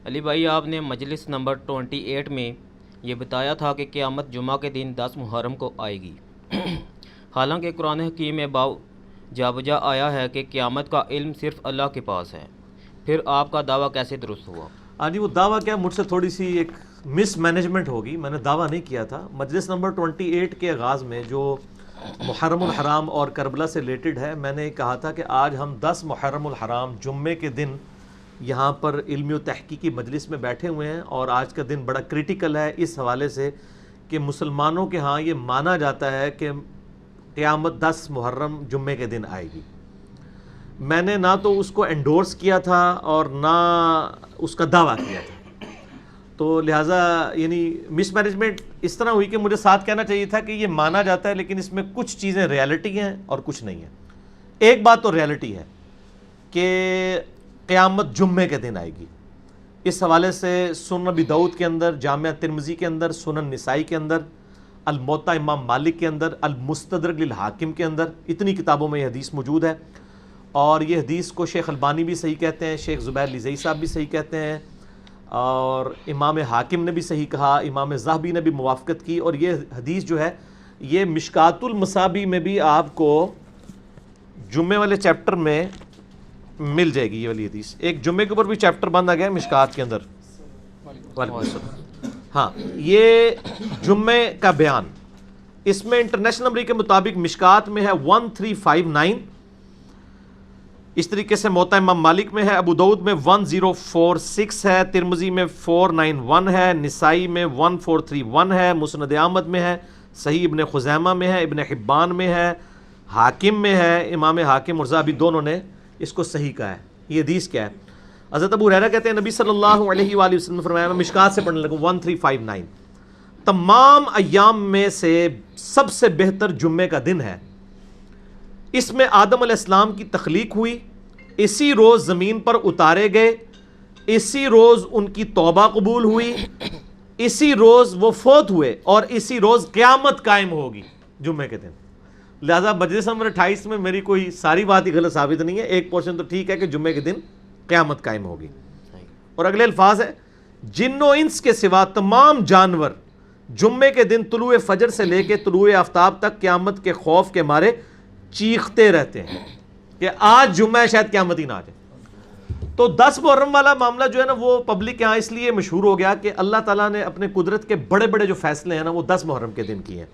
علی بھائی، آپ نے مجلس نمبر 28 میں یہ بتایا تھا کہ قیامت جمعہ کے دن 10 محرم کو آئے گی، حالانکہ قرآن حکیم میں جا بجا آیا ہے کہ قیامت کا علم صرف اللہ کے پاس ہے، پھر آپ کا دعویٰ کیسے درست ہوا؟ ہاں جی، وہ دعویٰ کیا، مجھ سے تھوڑی سی ایک مس مینجمنٹ ہوگی، میں نے دعویٰ نہیں کیا تھا۔ مجلس نمبر 28 کے آغاز میں جو محرم الحرام اور کربلا سے ریلیٹڈ ہے، میں نے کہا تھا کہ آج ہم 10 محرم الحرام جمعے کے دن یہاں پر علمی و تحقیقی مجلس میں بیٹھے ہوئے ہیں، اور آج کا دن بڑا کریٹیکل ہے اس حوالے سے کہ مسلمانوں کے ہاں یہ مانا جاتا ہے کہ قیامت 10 محرم جمعے کے دن آئے گی۔ میں نے نہ تو اس کو انڈورس کیا تھا اور نہ اس کا دعویٰ کیا تھا، تو لہٰذا یعنی مس مینجمنٹ اس طرح ہوئی کہ مجھے ساتھ کہنا چاہیے تھا کہ یہ مانا جاتا ہے، لیکن اس میں کچھ چیزیں ریالٹی ہیں اور کچھ نہیں ہیں۔ ایک بات تو ریالٹی ہے کہ قیامت جمعے کے دن آئے گی۔ اس حوالے سے سنن ابی داؤد کے اندر، جامعہ ترمذی کے اندر، سنن نسائی کے اندر، الموطا امام مالک کے اندر، المستدرک للحاکم کے اندر، اتنی کتابوں میں یہ حدیث موجود ہے، اور یہ حدیث کو شیخ البانی بھی صحیح کہتے ہیں، شیخ زبیر لزئی صاحب بھی صحیح کہتے ہیں، اور امام حاکم نے بھی صحیح کہا، امام ذہبی نے بھی موافقت کی، اور یہ حدیث جو ہے یہ مشکات المصابیح میں بھی آپ کو جمعے والے چیپٹر میں مل جائے گی۔ یہ والی حدیث ایک جمعے کے اوپر بھی چیپٹر بندہ گیا ہے مشکات کے اندر۔ وعلیکم السلام۔ ہاں، یہ جمعے کا بیان، اس میں انٹرنیشنل نمبر کے مطابق مشکات میں ہے 1359، اس طریقے سے موطا امام مالک میں ہے، ابو داؤد میں 1046 ہے، ترمذی میں 491 ہے، نسائی میں 1431 ہے، مسند احمد میں ہے، صحیح ابن خزیمہ میں ہے، ابن حبان میں ہے، حاکم میں ہے، امام حاکم اور ذہبی دونوں نے اس کو صحیح کہا ہے۔ یہ حدیث کیا ہے؟ حضرت ابو ہریرہ کہتے ہیں نبی صلی اللہ علیہ وآلہ وسلم نے فرمایا، میں مشکات سے پڑھنے لگوں 1359، تمام ایام میں سے سب سے بہتر جمعے کا دن ہے، اس میں آدم علیہ السلام کی تخلیق ہوئی، اسی روز زمین پر اتارے گئے، اسی روز ان کی توبہ قبول ہوئی، اسی روز وہ فوت ہوئے، اور اسی روز قیامت قائم ہوگی جمعے کے دن۔ لہذا مجلس نمبر 28 میں میری کوئی ساری بات ہی غلط ثابت نہیں ہے، ایک پورشن تو ٹھیک ہے کہ جمعے کے دن قیامت قائم ہوگی۔ اور اگلے الفاظ ہے، جن و انس کے سوا تمام جانور جمعے کے دن طلوع فجر سے لے کے طلوع آفتاب تک قیامت کے خوف کے مارے چیختے رہتے ہیں کہ آج جمعہ ہے، شاید قیامت ہی نہ آ جائے۔ تو 10 محرم والا معاملہ جو ہے نا، وہ پبلک یہاں اس لیے مشہور ہو گیا کہ اللہ تعالیٰ نے اپنے قدرت کے بڑے بڑے جو فیصلے ہیں نا، وہ 10 محرم کے دن کیے ہیں۔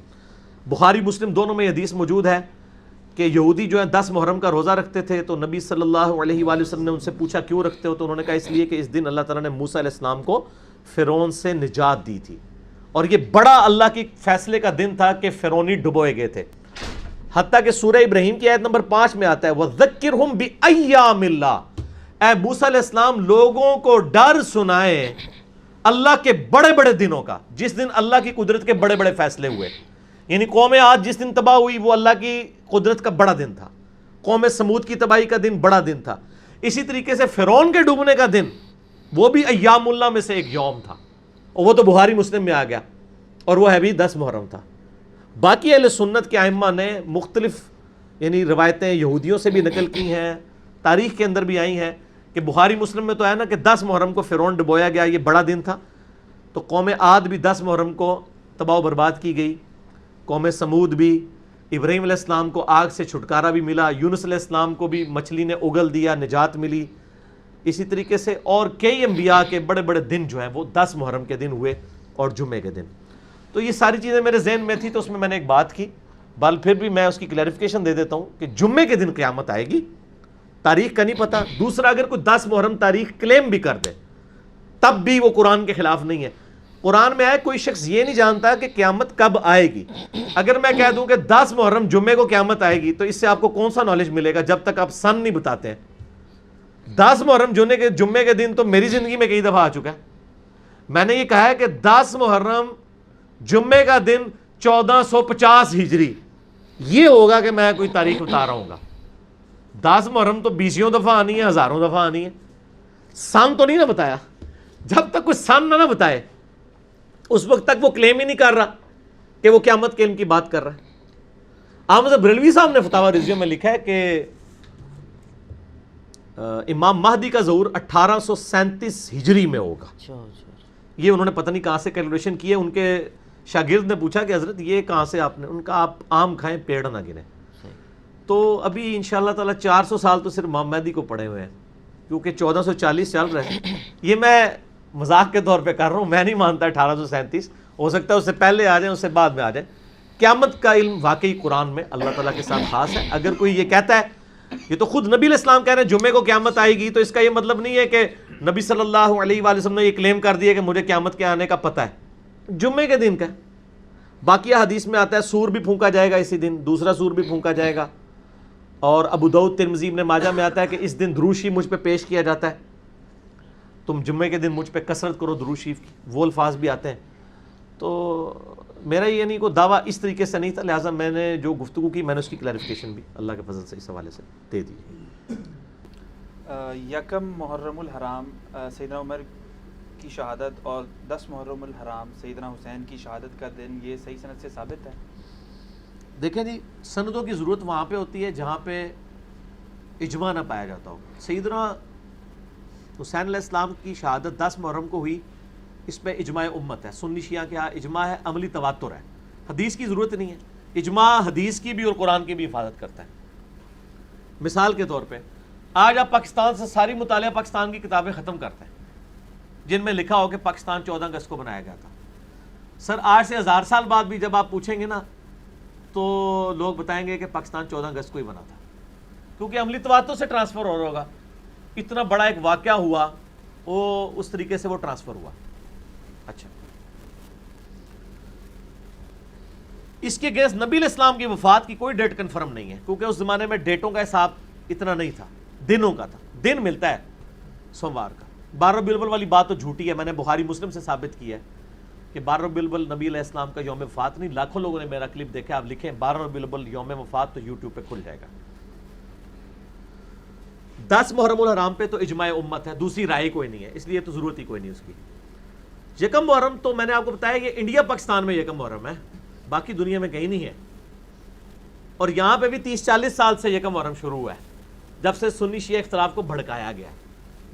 بخاری مسلم دونوں میں یہ حدیث موجود ہے کہ یہودی جو ہیں 10 محرم کا روزہ رکھتے تھے، تو نبی صلی اللہ علیہ وآلہ وسلم نے ان سے پوچھا کیوں رکھتے ہو، تو انہوں نے کہا اس لیے کہ اس دن اللہ تعالیٰ نے موسیٰ علیہ السلام کو فرعون سے نجات دی تھی، اور یہ بڑا اللہ کی فیصلے کا دن تھا کہ فرعونی ڈبوئے گئے تھے۔ حتیٰ کہ سورہ ابراہیم کی آیت نمبر 5 میں آتا ہے وَذَكِّرْهُمْ بِأَيَّامِ اللَّهِ، اے موسیٰ علیہ السلام لوگوں کو ڈر سنائیں اللہ کے بڑے بڑے دنوں کا، جس دن اللہ کی قدرت کے بڑے بڑے فیصلے ہوئے۔ یعنی قوم عاد جس دن تباہ ہوئی وہ اللہ کی قدرت کا بڑا دن تھا، قوم سمود کی تباہی کا دن بڑا دن تھا، اسی طریقے سے فرعون کے ڈوبنے کا دن وہ بھی ایام اللہ میں سے ایک یوم تھا، اور وہ تو بخاری مسلم میں آ گیا، اور وہ ہے بھی 10 محرم تھا۔ باقی اہل سنت کے ائمہ نے مختلف یعنی روایتیں یہودیوں سے بھی نقل کی ہیں، تاریخ کے اندر بھی آئی ہیں کہ بخاری مسلم میں تو ہے نا کہ 10 محرم کو فرعون ڈبویا گیا، یہ بڑا دن تھا، تو قوم عاد بھی 10 محرم کو تباہ و برباد کی گئی، قوم سمود بھی، ابراہیم علیہ السلام کو آگ سے چھٹکارا بھی ملا، یونس علیہ السلام کو بھی مچھلی نے اگل دیا، نجات ملی، اسی طریقے سے اور کئی انبیاء کے بڑے بڑے دن جو ہیں وہ 10 محرم کے دن ہوئے اور جمعے کے دن۔ تو یہ ساری چیزیں میرے ذہن میں تھی، تو اس میں نے ایک بات کی، بل پھر بھی میں اس کی کلیریفیکیشن دے دیتا ہوں کہ جمعے کے دن قیامت آئے گی، تاریخ کا نہیں پتہ۔ دوسرا، اگر کوئی 10 محرم تاریخ کلیم بھی کر دے تب بھی وہ قرآن کے خلاف نہیں ہے۔ قرآن میں آئے کوئی شخص یہ نہیں جانتا کہ قیامت کب آئے گی۔ اگر میں کہہ دوں کہ 10 محرم جمعے کو قیامت آئے گی، تو اس سے آپ کو کون سا نالج ملے گا جب تک آپ سن نہیں بتاتے ہیں۔ 10 محرم جمعے کے دن تو میری زندگی میں کئی دفعہ آ چکا ہے۔ میں نے یہ کہا ہے کہ 10 محرم جمعے کا دن 1450 ہجری یہ ہوگا کہ میں کوئی تاریخ بتا رہا ہوں گا۔ 10 محرم تو 20 دفعہ آنی ہے، ہزاروں دفعہ آنی ہے، سن تو نہیں نہ بتایا۔ جب تک کوئی سن نہ بتائے اس وقت تک وہ کلیم ہی نہیں کر رہا کہ وہ قیامت کے علم کی بات کر رہا ہے۔ احمد بریلوی صاحب نے فتاوی رضویہ میں لکھا ہے کہ امام مہدی کا ظہور 1837 ہجری میں ہوگا. اچھا اچھا. یہ انہوں نے پتہ نہیں کہاں سے کیلکولیشن کی ہے. ان کے شاگرد نے پوچھا کہ حضرت یہ کہاں سے آپ نے, ان کا آپ آم کھائیں پیڑ نہ گریں. تو ابھی انشاءاللہ تعالیٰ 400 سال تو صرف امام مہدی کو پڑے ہوئے ہیں, کیونکہ 1440 چل رہے ہیں. یہ میں مذاق کے طور پہ کر رہا ہوں, میں نہیں مانتا 1837, ہو سکتا ہے اس سے پہلے آ جائیں, اس سے بعد میں آ جائیں. قیامت کا علم واقعی قرآن میں اللہ تعالیٰ کے ساتھ خاص ہے. اگر کوئی یہ کہتا ہے, یہ تو خود نبی علیہ السلام کہہ رہے ہیں جمعے کو قیامت آئے گی, تو اس کا یہ مطلب نہیں ہے کہ نبی صلی اللہ علیہ وآلہ وسلم نے یہ کلیم کر دیا کہ مجھے قیامت کے آنے کا پتہ ہے. جمعے کے دن کا ہے. باقی حدیث میں آتا ہے سور بھی پھونکا جائے گا اسی دن, دوسرا سور بھی پھونکا جائے گا. اور ابو داؤد ترمذی ابن ماجہ میں آتا ہے کہ اس دن درود شریف مجھ پہ پیش کیا جاتا ہے, تم جمعے کے دن مجھ پہ کثرت کرو درود شریف کی. وہ الفاظ بھی آتے ہیں. تو میرا یہ نہیں کوئی دعویٰ اس طریقے سے نہیں تھا, لہٰذا میں نے جو گفتگو کی میں نے اس کی کلیریفیکیشن بھی اللہ کے فضل سے اس حوالے سے دے دی. یکم محرم الحرام سیدنا عمر کی شہادت اور 10 محرم الحرام سیدنا حسین کی شہادت کا دن, یہ صحیح سند سے ثابت ہے؟ دیکھیں جی, سندوں کی ضرورت وہاں پہ ہوتی ہے جہاں پہ اجماع نہ پایا جاتا ہو. سیدنا حسین علیہ السلام کی شہادت 10 محرم کو ہوئی, اس پہ اجماع امت ہے. سنی شیعہ کے ہاں اجماع ہے, عملی تواتر ہے, حدیث کی ضرورت نہیں ہے. اجماع حدیث کی بھی اور قرآن کی بھی حفاظت کرتا ہے. مثال کے طور پہ آج آپ پاکستان سے ساری مطالعہ پاکستان کی کتابیں ختم کرتے ہیں جن میں لکھا ہو کہ پاکستان 14 اگست کو بنایا گیا تھا. سر آج سے 1000 سال بعد بھی جب آپ پوچھیں گے نا تو لوگ بتائیں گے کہ پاکستان 14 اگست کو ہی بنا تھا, کیونکہ عملی تواتر سے ٹرانسفر ہو رہا ہوگا. اتنا بڑا ایک واقعہ ہوا, وہ اس طریقے سے وہ ٹرانسفر ہوا. اچھا, اس کے گیس نبی علیہ السلام کی وفات کی کوئی ڈیٹ کنفرم نہیں ہے, کیونکہ اس زمانے میں ڈیٹوں کا حساب اتنا نہیں تھا, دنوں کا تھا. دن ملتا ہے سوموار کا. 12 ربیع الاول والی بات تو جھوٹی ہے, میں نے بخاری مسلم سے ثابت کی ہے کہ 12 ربیع الاول نبی علیہ السلام کا یوم وفات نہیں. لاکھوں لوگوں نے میرا کلپ دیکھا, آپ لکھیں 12 ربیع الاول یوم وفات تو یوٹیوب پہ کھل جائے گا. 10 محرم الحرام پہ تو اجماع امت ہے, دوسری رائے کوئی نہیں ہے, اس لیے تو ضرورت ہی کوئی نہیں اس کی. یکم محرم تو میں نے آپ کو بتایا کہ انڈیا پاکستان میں یکم محرم ہے, باقی دنیا میں کہیں نہیں ہے. اور یہاں پہ بھی 30-40 سال سے یکم محرم شروع ہوا ہے, جب سے سنی شیعہ اختلاف کو بھڑکایا گیا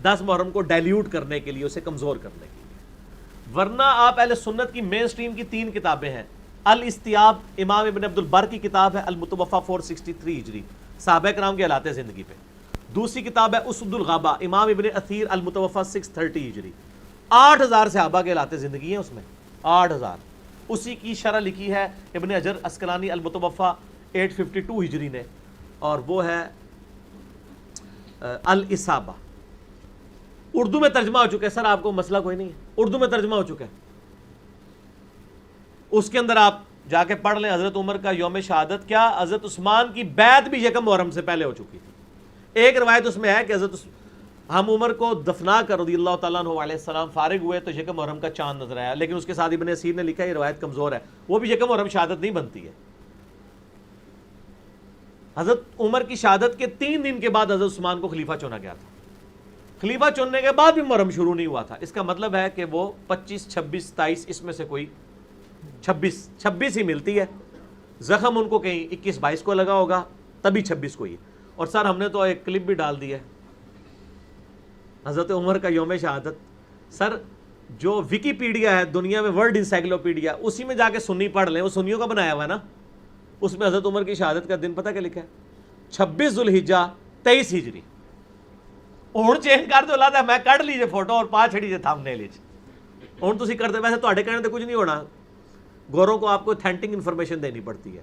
10 محرم کو ڈائلیوٹ کرنے کے لیے, اسے کمزور کرنے کے لیے. ورنہ آپ اہل سنت کی مین سٹریم کی 3 کتابیں ہیں. الاستیاب امام ابن عبد البر کی کتاب ہے, المتوفا 463 ہجری, صحابہ کرام کے حالات زندگی پہ. دوسری کتاب ہے اسد الغابہ امام ابن اثیر المتوفا 630 ہجری. 8000 صحابہ کے حالات زندگی ہیں اس میں, 8000. اسی کی شرح لکھی ہے ابن حجر اسقلانی المتوفا 852 ہجری نے, اور وہ ہے الاصابہ. اردو میں ترجمہ ہو چکا ہے. سر آپ کو مسئلہ کوئی نہیں ہے, اردو میں ترجمہ ہو چکا ہے. اس کے اندر آپ جا کے پڑھ لیں. حضرت عمر کا یوم شہادت کیا, حضرت عثمان کی بیعت بھی یکم محرم سے پہلے ہو چکی تھی. ایک روایت اس میں ہے کہ ہم عمر کو دفنا کر رضی اللہ تعالیٰ عنہ علیہ السلام فارغ ہوئے تو یکم محرم کا چاند نظر آیا, لیکن اس کے ساتھ ابن اسیر نے لکھا یہ روایت کمزور ہے, وہ بھی یکم محرم شہادت نہیں بنتی ہے. حضرت عمر کی شہادت کے 3 دن کے بعد حضرت عثمان کو خلیفہ چنا گیا تھا. خلیفہ چننے کے بعد بھی محرم شروع نہیں ہوا تھا. اس کا مطلب ہے کہ وہ 25, 26, 27 اس میں سے کوئی 26 ہی ملتی ہے. زخم ان کو کہیں 21, 22 کو لگا ہوگا, تبھی 26 کو ہی. اور سر ہم نے تو ایک کلپ بھی ڈال دی ہے حضرت عمر کا یوم شہادت. سر جو ویکیپیڈیا ہے دنیا میں, ورلڈ انسائکلوپیڈیا, اسی میں جا کے سنی پڑھ لیں, وہ سنیوں کا بنایا ہوا ہے نا. اس میں حضرت عمر کی شہادت کا دن پتہ کیا لکھا ہے, 26 ذوالحجہ 23 ہجری. ہوں چینج کر دو لاتا, میں کٹ لیجیے فوٹو اور پا چھڑیجیے تھمبنیل وچ. ہوں تسی کرتے, ویسے تواڈے کہنے تے کچھ نہیں ہونا, گوروں کو آپ کو اتھینٹک انفارمیشن دینی پڑتی ہے.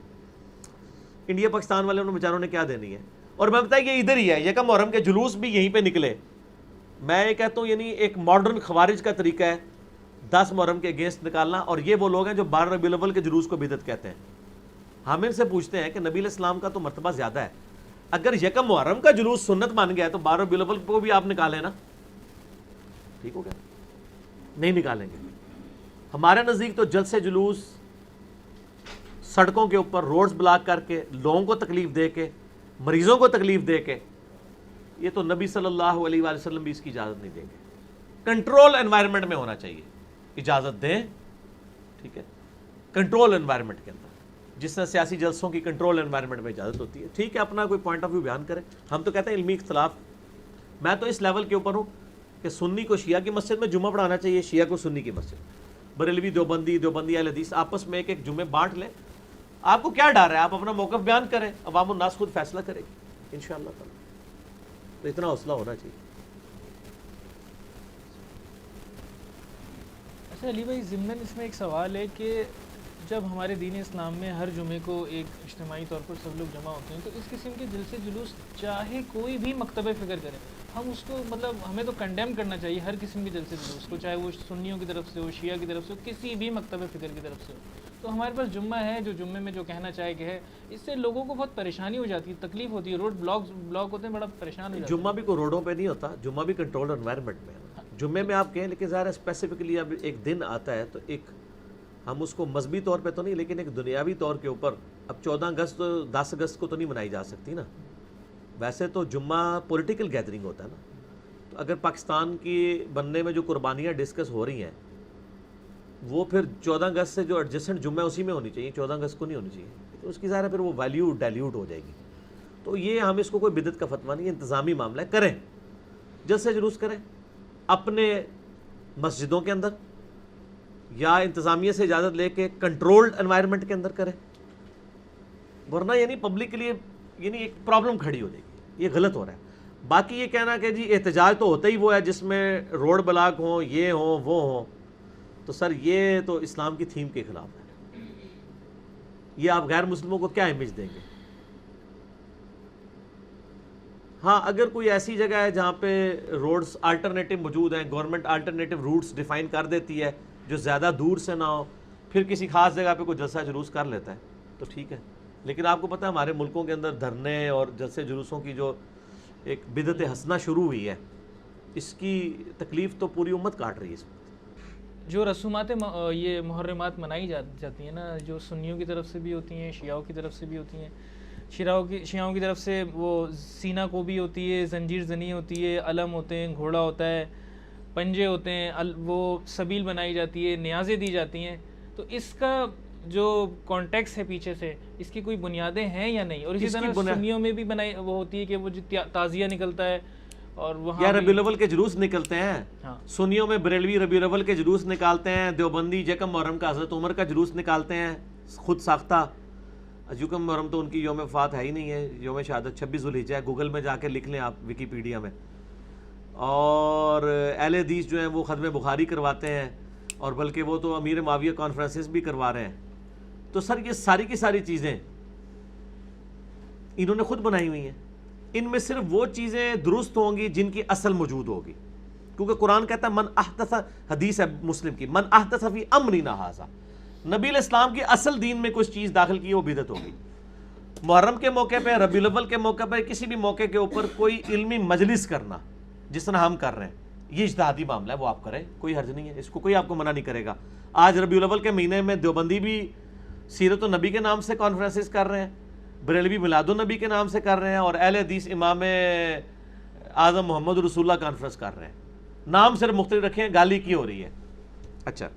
انڈیا پاکستان والے انہوں بیچاروں نے کیا دینی ہے. اور میں بتایا یہ ادھر ہی ہے, یکم محرم کے جلوس بھی یہیں پہ نکلے. میں یہ کہتا ہوں یعنی ایک ماڈرن خوارج کا طریقہ ہے 10 محرم کے اگینسٹ نکالنا, اور یہ وہ لوگ ہیں جو 12 ربیع الاول کے جلوس کو بدعت کہتے ہیں. ہم ان سے پوچھتے ہیں کہ نبی علیہ السلام کا تو مرتبہ زیادہ ہے, اگر یکم محرم کا جلوس سنت مان گیا ہے تو 12 ربیع الاول کو بھی آپ نکالیں نا, ٹھیک ہو گیا؟ نہیں نکالیں گے. ہمارے نزدیک تو جلسے جلوس سڑکوں کے اوپر روڈز بلاک کر کے, لوگوں کو تکلیف دے کے, مریضوں کو تکلیف دے کے, یہ تو نبی صلی اللہ علیہ وآلہ وسلم بھی اس کی اجازت نہیں دیں گے. کنٹرول انوائرمنٹ میں ہونا چاہیے, اجازت دیں, ٹھیک ہے, کنٹرول انوائرمنٹ کے اندر, جس طرح سیاسی جلسوں کی کنٹرول انوائرمنٹ میں اجازت ہوتی ہے. ٹھیک ہے, اپنا کوئی پوائنٹ آف ویو بیان کریں. ہم تو کہتے ہیں علمی اختلاف میں تو اس لیول کے اوپر ہوں کہ سنی کو شیعہ کی مسجد میں جمعہ پڑھانا چاہیے، شیعہ کو سنی کی مسجد، بریلوی دیوبندی اہل حدیث آپس میں ایک ایک جمعے بانٹ لیں. آپ کو کیا ڈر ہے؟ آپ اپنا موقف بیان کریں، عوام الناس خود فیصلہ کرے گی انشاءاللہ تعالی. تو اتنا حوصلہ ہونا چاہیے. اچھا علی بھائی، ضمن اس میں ایک سوال ہے کہ جب ہمارے دین اسلام میں ہر جمعے کو ایک اجتماعی طور پر سب لوگ جمع ہوتے ہیں، تو اس قسم کے جلسے جلوس چاہے کوئی بھی مکتب فکر کرے، ہم اس کو مطلب ہمیں تو کنڈیم کرنا چاہیے ہر قسم کے جلسے جلوس کو، چاہے وہ سنیوں کی طرف سے ہو، شیعہ کی طرف سے ہو، کسی بھی مکتب فکر کی طرف سے ہو. تو ہمارے پاس جمعہ ہے جو جمعے میں جو کہنا چاہے کہ ہے، اس سے لوگوں کو بہت پریشانی ہو جاتی ہے، تکلیف ہوتی ہے، روڈ بلاک ہوتے ہیں، بڑا پریشان ہو جاتے ہیں. جمعہ بھی کوئی روڈوں پہ نہیں ہوتا، جمعہ بھی کنٹرول انوائرمنٹ میں ہے. جمعے میں آپ کہیں، لیکن ظاہر ہے اسپیسیفکلی اب ایک دن آتا ہے تو ایک ہم اس کو مذہبی طور پہ تو نہیں، لیکن ایک دنیاوی طور کے اوپر اب 14 اگست 10 اگست کو تو نہیں منائی جا سکتی نا. ویسے تو جمعہ پولیٹیکل گیدرنگ ہوتا ہے نا. تو اگر پاکستان کی بننے میں جو قربانیاں ڈسکس ہو رہی ہیں وہ پھر 14 اگست سے جو ایڈجسٹنٹ جمعہ اسی میں ہونی چاہیے، 14 اگست کو نہیں ہونی چاہیے. تو اس کی ظاہر ہے پھر وہ ویلیو ڈائلیوٹ ہو جائے گی. تو یہ ہم اس کو کوئی بدعت کا فتویٰ نہیں، انتظامی معاملہ ہے. کریں، جلسے جلوس کریں اپنے مسجدوں کے اندر یا انتظامیہ سے اجازت لے کے کنٹرولڈ انوائرمنٹ کے اندر کریں، ورنہ یعنی پبلک کے لیے یعنی ایک پرابلم کھڑی ہو جائے گی. یہ غلط ہو رہا ہے. باقی یہ کہنا کہ جی احتجاج تو ہوتا ہی وہ ہے جس میں روڈ بلاک ہوں، یہ ہوں وہ ہوں، تو سر یہ تو اسلام کی تھیم کے خلاف ہے. یہ آپ غیر مسلموں کو کیا امیج دیں گے؟ ہاں اگر کوئی ایسی جگہ ہے جہاں پہ روڈز آلٹرنیٹو موجود ہیں، گورنمنٹ آلٹرنیٹو روٹس ڈیفائن کر دیتی ہے جو زیادہ دور سے نہ ہو، پھر کسی خاص جگہ پہ کوئی جلسہ جلوس کر لیتا ہے تو ٹھیک ہے. لیکن آپ کو پتہ ہے ہمارے ملکوں کے اندر دھرنے اور جلسے جلوسوں کی جو ایک بدعت حسنہ شروع ہوئی ہے، اس کی تکلیف تو پوری امت کاٹ رہی ہے. اس وقت جو رسومات یہ محرمات منائی جاتی ہیں نا، جو سنیوں کی طرف سے بھی ہوتی ہیں، شیعوں کی طرف سے بھی ہوتی ہیں، شیعوں کی طرف سے وہ سینہ کو بھی ہوتی ہے، زنجیر زنی ہوتی ہے، علم ہوتے ہیں، گھوڑا ہوتا ہے، پنجے ہوتے ہیں، وہ سبیل بنائی جاتی ہے، نیازیں دی جاتی ہیں. تو اس کا جو کانٹیکس ہے پیچھے سے، اس کی کوئی بنیادیں ہیں یا نہیں؟ اور اسی طرح سنیوں میں بھی بنائی وہ ہوتی ہے کہ وہ جو تعزیہ نکلتا ہے اور وہاں یا ربیع الاول کے جلوس نکلتے ہیں. ہاں. سنیوں میں بریلوی ربیع الاول کے جلوس نکالتے ہیں، دیوبندی یکم محرم کا حضرت عمر کا جلوس نکالتے ہیں خود ساختہ. یکم محرم تو ان کی یوم وفات ہے ہی نہیں ہے، یوم شہادت 26 ذوالحجہ ہے، گوگل میں جا کے لکھ لیں آپ، ویکیپیڈیا میں. اور اہل حدیث جو ہیں وہ ختم بخاری کرواتے ہیں، اور بلکہ وہ تو امیر معاویہ کانفرنسز بھی کروا رہے ہیں. تو سر یہ ساری کی ساری چیزیں انہوں نے خود بنائی ہوئی ہیں. ان میں صرف وہ چیزیں درست ہوں گی جن کی اصل موجود ہوگی، کیونکہ قرآن کہتا ہے من احدث، حدیث ہے مسلم کی، من احدث فی امرنا ھذا، نبی علیہ السلام کی اصل دین میں کچھ چیز داخل کی وہ بدعت ہوگی. محرم کے موقع پہ، ربیع الاول کے موقع پہ، کسی بھی موقع کے اوپر کوئی علمی مجلس کرنا جس طرح ہم کر رہے ہیں، یہ اجتہادی معاملہ ہے، وہ آپ کریں، کوئی حرج نہیں ہے، اس کو کوئی آپ کو منع نہیں کرے گا. آج ربیع الاول کے مہینے میں دیوبندی بھی سیرت النبی کے نام سے کانفرنسز کر رہے ہیں، بریلوی میلاد النبی کے نام سے کر رہے ہیں، اور اہل حدیث امام اعظم محمد رسول اللہ کانفرنس کر رہے ہیں. نام صرف مختلف رکھے ہیں، گالی کی ہو رہی ہے. اچھا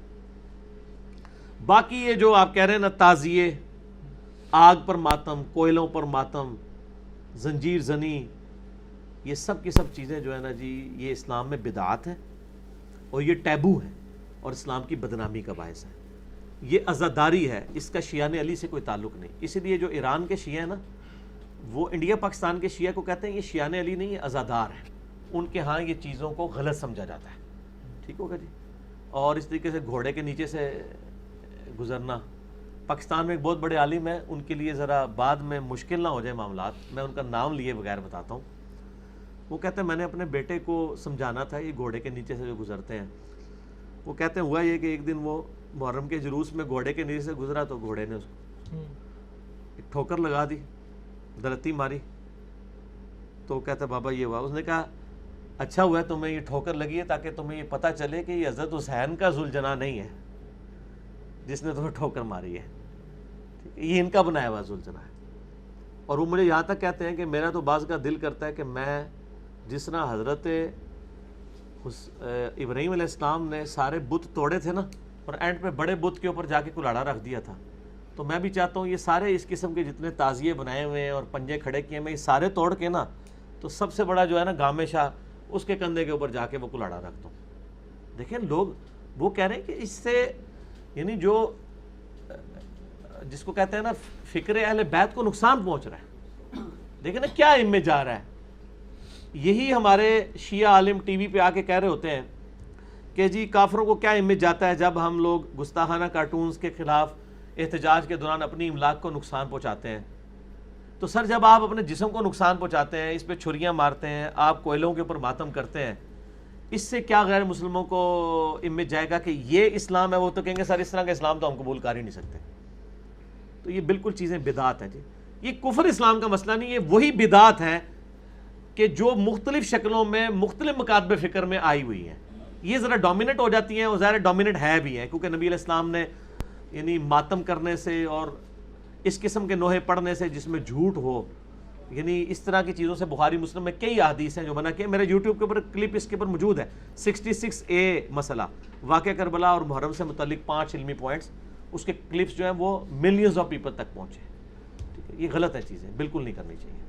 باقی یہ جو آپ کہہ رہے ہیں نا، تعزیے، آگ پر ماتم، کوئلوں پر ماتم، زنجیر زنی، یہ سب کی سب چیزیں جو ہے نا جی، یہ اسلام میں بدعات ہیں اور یہ ٹیبو ہے اور اسلام کی بدنامی کا باعث ہے. یہ عزاداری ہے، اس کا شیعہ علی سے کوئی تعلق نہیں. اسی لیے جو ایران کے شیعہ ہیں نا، وہ انڈیا پاکستان کے شیعہ کو کہتے ہیں یہ شیعہ علی نہیں، یہ عزادار ہیں. ان کے ہاں یہ چیزوں کو غلط سمجھا جاتا ہے. ٹھیک ہوگا جی. اور اس طریقے سے گھوڑے کے نیچے سے گزرنا، پاکستان میں ایک بہت بڑے عالم ہیں، ان کے لیے ذرا بعد میں مشکل نہ ہو جائے معاملات، میں ان کا نام لیے بغیر بتاتا ہوں. وہ کہتے ہیں میں نے اپنے بیٹے کو سمجھانا تھا یہ گھوڑے کے نیچے سے جو گزرتے ہیں. وہ کہتے ہیں ہوا یہ کہ ایک دن وہ محرم کے جلوس میں گھوڑے کے نیچے سے گزرا تو گھوڑے نے اس کو ایک ٹھوکر لگا دی، درتی ماری. تو وہ کہتا بابا یہ ہوا. اس نے کہا اچھا ہوا ہے تمہیں یہ ٹھوکر لگی ہے تاکہ تمہیں یہ پتہ چلے کہ یہ حضرت حسین کا ذوالجناح نہیں ہے جس نے تمہیں ٹھوکر ماری ہے، یہ ان کا بنایا ہوا ذوالجناح ہے. اور وہ مجھے یہاں تک کہتے ہیں کہ میرا تو بعض کا دل کرتا ہے کہ میں جس طرح حضرت ابراہیم علیہ السلام نے سارے بت توڑے تھے نا، اور اینڈ پہ بڑے بت کے اوپر جا کے کلاڑا رکھ دیا تھا، تو میں بھی چاہتا ہوں یہ سارے اس قسم کے جتنے تعزیے بنائے ہوئے ہیں اور پنجے کھڑے کیے ہیں، میں یہ سارے توڑ کے نا، تو سب سے بڑا جو ہے نا گامے شاہ اس کے کندھے کے اوپر جا کے وہ کلاڑا رکھ دو. دیکھیں لوگ وہ کہہ رہے ہیں کہ اس سے یعنی جو جس کو کہتے ہیں نا فکر اہل بیت کو نقصان پہنچ رہا ہے. دیکھیں نا کیا امیج جا رہا ہے. یہی ہمارے شیعہ عالم ٹی وی پہ آ کے کہہ رہے ہوتے ہیں کہ جی کافروں کو کیا امیج جاتا ہے جب ہم لوگ گستاخانہ کارٹونز کے خلاف احتجاج کے دوران اپنی املاک کو نقصان پہنچاتے ہیں. تو سر جب آپ اپنے جسم کو نقصان پہنچاتے ہیں, اس پہ چھریاں مارتے ہیں, آپ کوئلوں کے اوپر ماتم کرتے ہیں, اس سے کیا غیر مسلموں کو امیج جائے گا کہ یہ اسلام ہے؟ وہ تو کہیں گے سر اس طرح کا اسلام تو ہم قبول کر ہی نہیں سکتے. تو یہ بالکل چیزیں بدعات ہیں جی. یہ کفر اسلام کا مسئلہ نہیں, یہ وہی بدعات ہیں کہ جو مختلف شکلوں میں مختلف مکاتب فکر میں آئی ہوئی ہیں. یہ ذرا ڈومیننٹ ہو جاتی ہیں, اور ظاہر ڈومیننٹ ہے بھی ہیں کیونکہ نبی علیہ السلام نے یعنی ماتم کرنے سے اور اس قسم کے نوحے پڑھنے سے جس میں جھوٹ ہو, یعنی اس طرح کی چیزوں سے بخاری مسلم میں کئی احادیث ہیں جو بنا کے میرے یوٹیوب کے اوپر کلپ اس کے اوپر موجود ہے. 66A مسئلہ واقعہ کربلا اور محرم سے متعلق 5 علمی پوائنٹس, اس کے کلپس جو ہیں وہ ملینز آف پیپل تک پہنچے. ٹھیک ہے, یہ غلط ہے چیزیں, بالکل نہیں کرنی چاہیے.